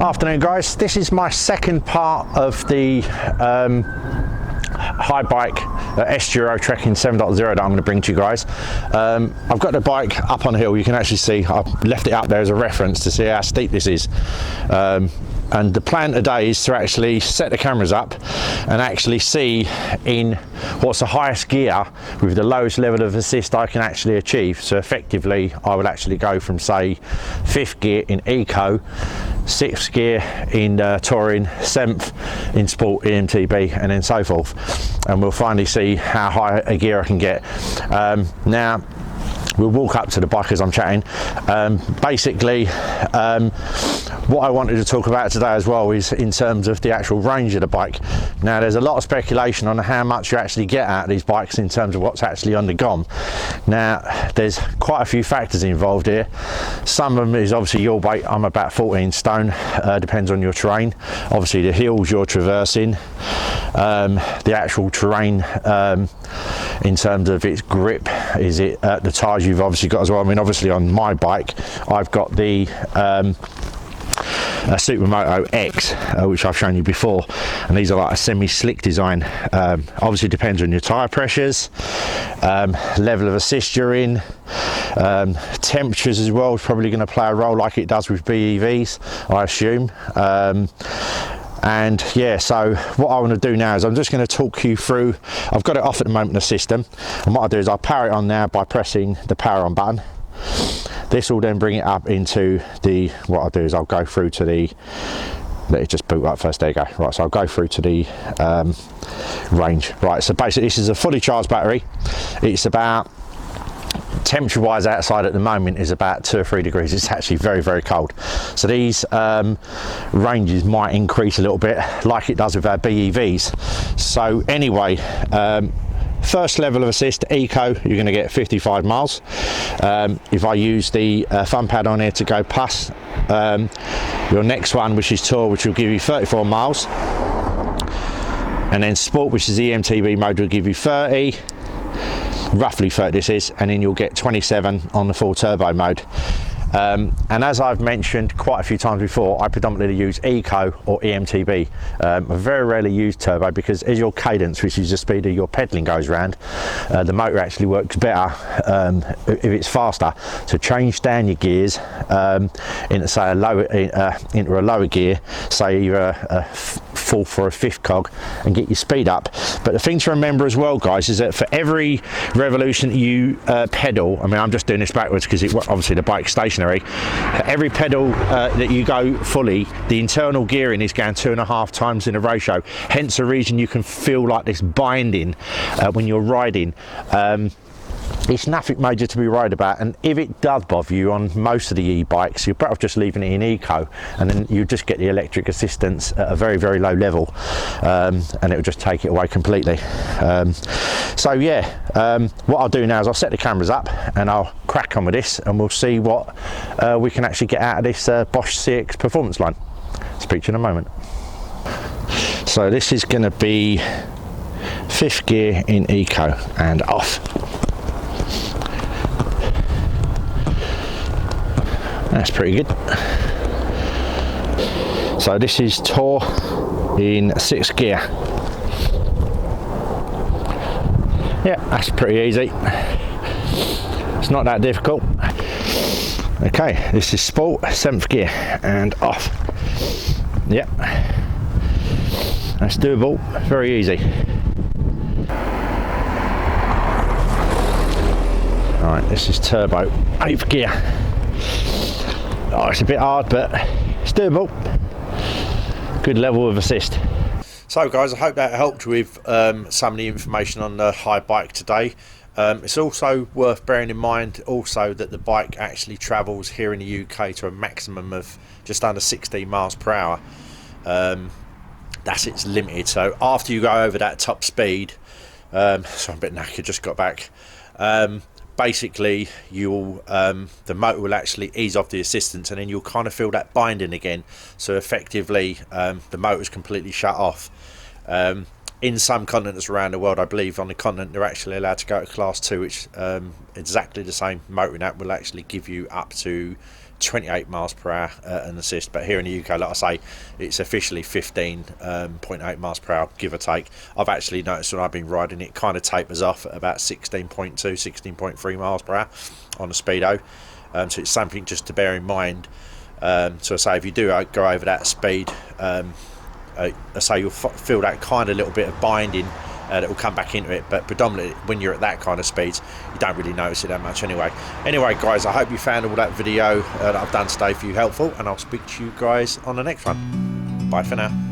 Afternoon guys, this is my second part of the Haibike SDURO Trekking 7.0 that I'm going to bring to you guys. I've got the bike up on a hill. You can actually see I've left it up there as a reference to see how steep this is. And the plan today is to actually set the cameras up and actually see in what's the highest gear with the lowest level of assist I can actually achieve. So effectively I will actually go from say 5th gear in eco, 6th gear in touring, 7th in sport EMTB, and then so forth, and we'll finally see how high a gear I can get. Now we'll walk up to the bike as I'm chatting. Basically, what I wanted to talk about today as well is in terms of the actual range of the bike. Now there's a lot of speculation on how much you actually get out of these bikes in terms of what's actually on the GOM. Now there's quite a few factors involved here. Some of them is obviously your weight. I'm about 14 stone, depends on your terrain. Obviously the hills you're traversing, the actual terrain in terms of its grip, is it the tires you've obviously got as well. I mean obviously on my bike I've got the Supermoto X, which I've shown you before, and these are like a semi-slick design. Obviously depends on your tyre pressures, level of assist you're in, temperatures as well is probably going to play a role like it does with BEVs, I assume. And yeah, so what I want to do now is I'm just going to talk you through. I've got it off at the moment, the system, and what I'll do is I'll power it on now by pressing the power on button. This will then bring it up into the, what I'll do is I'll go through to the, let it just boot up first, there you go. Right, so I'll go through to the range. Right, so basically this is a fully charged battery. It's about, temperature wise outside at the moment is about 2 or 3 degrees. It's actually very, very cold. So these ranges might increase a little bit like it does with our BEVs. So anyway, first level of assist, eco, you're going to get 55 miles. If I use the fun pad on here to go plus, your next one, which is tour, which will give you 34 miles. And then sport, which is the EMTB mode, will give you 30. Roughly 30 this is, and then you'll get 27 on the full turbo mode. And as I've mentioned quite a few times before, I predominantly use eco or EMTB. I very rarely use turbo because as your cadence, which is the speed of your pedaling, goes round, the motor actually works better if it's faster. To change down your gears into say a lower into a lower gear, say either a 4th or a 5th cog, and get your speed up. But the thing to remember as well, guys, is that for every revolution you pedal, I mean I'm just doing this backwards because obviously the bike's stationary. Every pedal that you go fully, the internal gearing is going 2.5 times in a ratio. Hence the reason you can feel like this binding when you're riding. It's nothing major to be worried about, and if it does bother you on most of the e-bikes, you're better off just leaving it in eco, and then you just get the electric assistance at a very, very low level, and it will just take it away completely. So yeah, what I'll do now is I'll set the cameras up and I'll crack on with this, and we'll see what we can actually get out of this Bosch CX Performance Line. Speak to you in a moment. So this is going to be 5th gear in eco and off. That's pretty good. So this is tour in 6th gear. Yeah, that's pretty easy. It's not that difficult. Okay, this is sport, 7th gear and off. Yep, that's doable, very easy. Alright, this is turbo, 8th gear. Oh, it's a bit hard, but it's doable. Good level of assist. So guys, I hope that helped with some of the information on the Haibike today. It's also worth bearing in mind also that the bike actually travels here in the UK to a maximum of just under 16 miles per hour. That's its limited. So after you go over that top speed, so I'm a bit knackered, just got back. Basically you'll the motor will actually ease off the assistance, and then you'll kind of feel that binding again. So effectively the motor's completely shut off. in some continents around the world, I believe on the continent they're actually allowed to go to class 2, which exactly the same motoring app will actually give you up to 28 miles per hour an assist. But here in the UK, like I say, it's officially 15.8 miles per hour, give or take. I've actually noticed when I've been riding it, kind of tapers off at about 16.2, 16.3 miles per hour on the speedo. So it's something just to bear in mind. So I say if you do go over that speed, I say you'll feel that kind of little bit of binding that will come back into it, but predominantly when you're at that kind of speeds, you don't really notice it that much anyway. Anyway, guys, I hope you found all that video that I've done today for you helpful, and I'll speak to you guys on the next one. Bye for now.